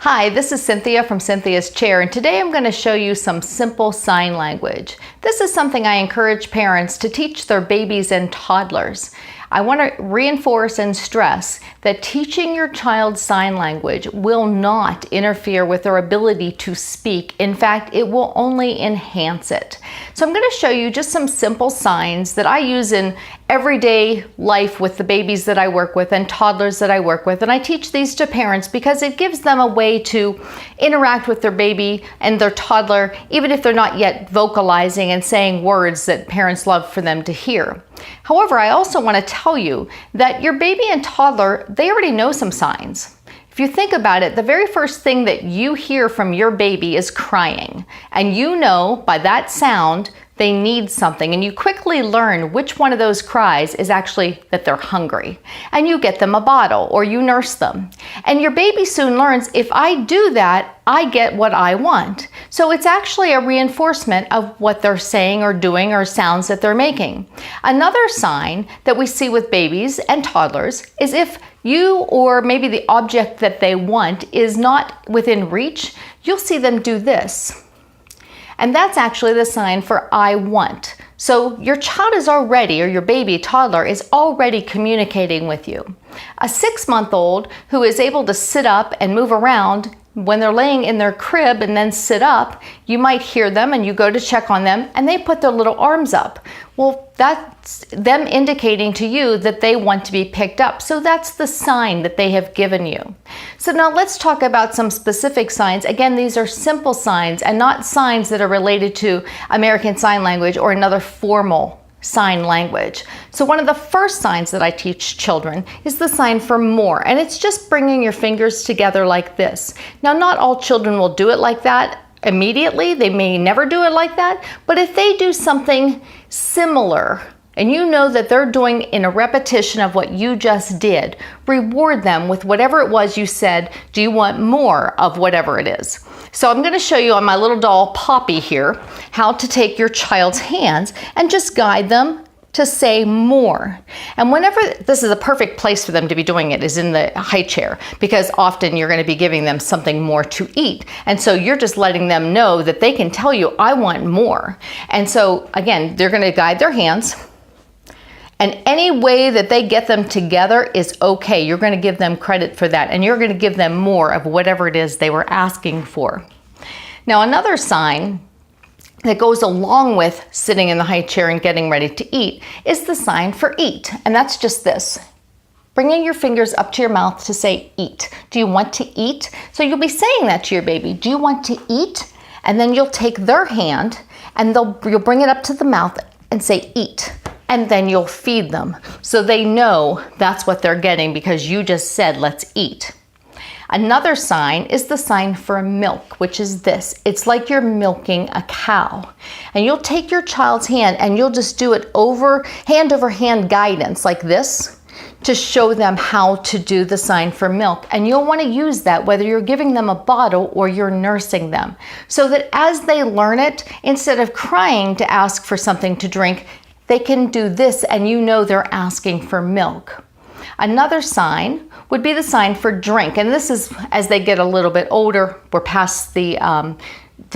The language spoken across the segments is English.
Hi, this is Cynthia from Cynthia's Chair, and today I'm going to show you some simple sign language. This is something I encourage parents to teach their babies and toddlers. I want to reinforce and stress that teaching your child sign language will not interfere with their ability to speak. In fact, it will only enhance it. So I'm going to show you just some simple signs that I use in everyday life with the babies that I work with and toddlers that I work with. And I teach these to parents because it gives them a way to interact with their baby and their toddler, even if they're not yet vocalizing and saying words that parents love for them to hear. However, I also want to tell you that your baby and toddler, they already know some signs. If you think about it, the very first thing that you hear from your baby is crying. And you know by that sound they need something, and you quickly learn which one of those cries is actually that they're hungry. And you get them a bottle or you nurse them. And your baby soon learns, if I do that, I get what I want. So it's actually a reinforcement of what they're saying or doing or sounds that they're making. Another sign that we see with babies and toddlers is if you or maybe the object that they want is not within reach, you'll see them do this. And that's actually the sign for I want. So your child is already, or your baby, toddler, is already communicating with you. A 6-month-old who is able to sit up and move around when they're laying in their crib and then sit up, you might hear them and you go to check on them and they put their little arms up. Well, that's them indicating to you that they want to be picked up. So that's the sign that they have given you. So now let's talk about some specific signs. Again, these are simple signs and not signs that are related to American Sign Language or another formal sign language. So one of the first signs that I teach children is the sign for more, and it's just bringing your fingers together like this. Now, not all children will do it like that immediately. They may never do it like that, but if they do something similar and you know that they're doing in a repetition of what you just did, reward them with whatever it was you said. Do you want more of whatever it is? So I'm going to show you on my little doll Poppy here how to take your child's hands and just guide them to say more. And whenever, this is a perfect place for them to be doing it, is in the high chair, because often you're going to be giving them something more to eat. And so you're just letting them know that they can tell you, I want more. And so again, they're going to guide their hands. And any way that they get them together is okay. You're going to give them credit for that, and you're going to give them more of whatever it is they were asking for. Now, another sign that goes along with sitting in the high chair and getting ready to eat is the sign for eat. And that's just this. Bringing your fingers up to your mouth to say eat. Do you want to eat? So you'll be saying that to your baby. Do you want to eat? And then you'll take their hand and you'll bring it up to the mouth and say eat. And then you'll feed them. So they know that's what they're getting because you just said, let's eat. Another sign is the sign for milk, which is this. It's like you're milking a cow. And you'll take your child's hand and you'll just do it over hand guidance like this to show them how to do the sign for milk. And you'll want to use that whether you're giving them a bottle or you're nursing them. So that as they learn it, instead of crying to ask for something to drink, they can do this and you know they're asking for milk. Another sign would be the sign for drink. And this is as they get a little bit older. We're past the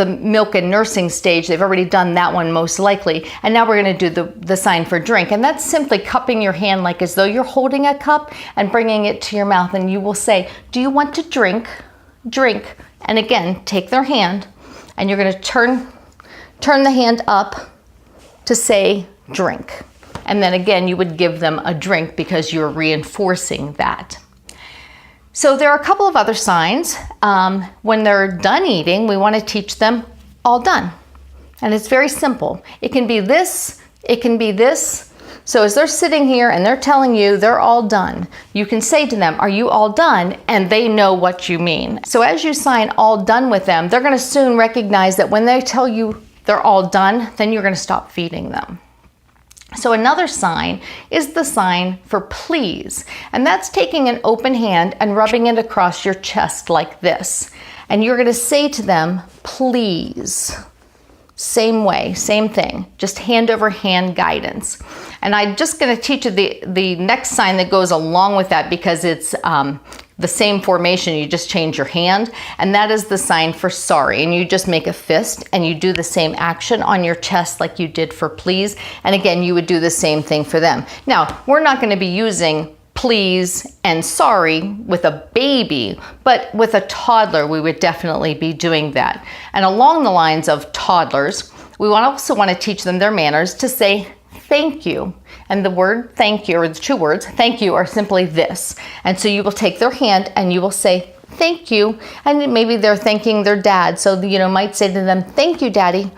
milk and nursing stage. They've already done that one most likely. And now we're going to do the sign for drink. And that's simply cupping your hand like as though you're holding a cup and bringing it to your mouth. And you will say, do you want to drink? Drink. And again, take their hand and you're going to turn the hand up to say drink. And then again, you would give them a drink because you're reinforcing that. So there are a couple of other signs. When they're done eating, we want to teach them all done. And it's very simple. It can be this, it can be this. So as they're sitting here and they're telling you they're all done, you can say to them, are you all done? And they know what you mean. So as you sign all done with them, they're going to soon recognize that when they tell you they're all done, then you're going to stop feeding them. So another sign is the sign for please. And that's taking an open hand and rubbing it across your chest like this. And you're going to say to them, please. Same way, same thing, just hand over hand guidance. And I'm just going to teach you the next sign that goes along with that because it's the same formation, you just change your hand, and that is the sign for sorry. And you just make a fist and you do the same action on your chest like you did for please. And again, you would do the same thing for them. Now, we're not going to be using please and sorry with a baby, but with a toddler, we would definitely be doing that. And along the lines of toddlers, we also want to teach them their manners to say thank you. And the word thank you, or the two words, thank you, are simply this. And so you will take their hand and you will say thank you. And maybe they're thanking their dad. So, might say to them, thank you, Daddy.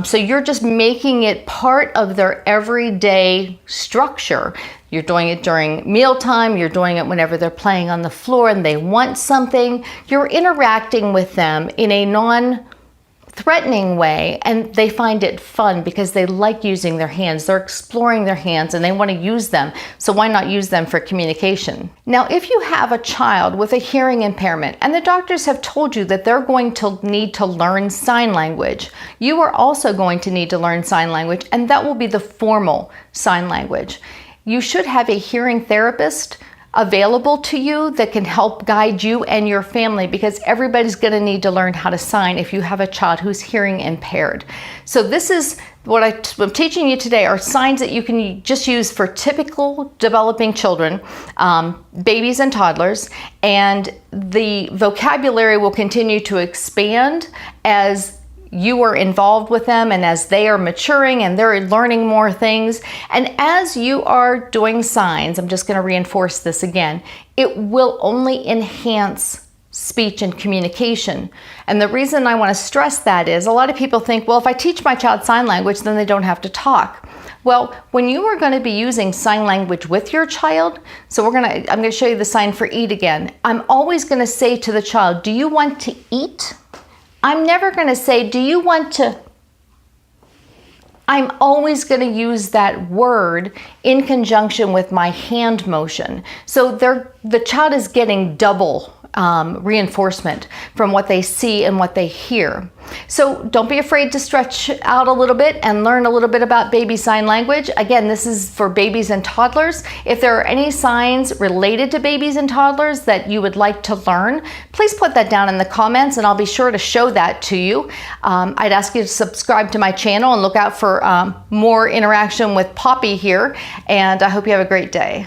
So you're just making it part of their everyday structure. You're doing it during mealtime. You're doing it whenever they're playing on the floor and they want something. You're interacting with them in a non-threatening way, and they find it fun because they like using their hands. They're exploring their hands and they want to use them. So why not use them for communication? Now, if you have a child with a hearing impairment and the doctors have told you that they're going to need to learn sign language, you are also going to need to learn sign language, and that will be the formal sign language. You should have a hearing therapist available to you that can help guide you and your family, because everybody's going to need to learn how to sign if you have a child who's hearing impaired. So this is what I'm teaching you today, are signs that you can just use for typical developing children, babies and toddlers, and the vocabulary will continue to expand as you are involved with them and as they are maturing and they're learning more things. And as you are doing signs, I'm just going to reinforce this again, it will only enhance speech and communication. And the reason I want to stress that is a lot of people think, well, if I teach my child sign language, then they don't have to talk. Well, when you are going to be using sign language with your child, so I'm going to show you the sign for eat again. I'm always going to say to the child, do you want to eat? I'm never going to say, do you want to? I'm always going to use that word in conjunction with my hand motion. So the child is getting double reinforcement from what they see and what they hear. So don't be afraid to stretch out a little bit and learn a little bit about baby sign language. Again, this is for babies and toddlers. If there are any signs related to babies and toddlers that you would like to learn, please put that down in the comments and I'll be sure to show that to you. I'd ask you to subscribe to my channel and look out for more interaction with Poppy here, and I hope you have a great day.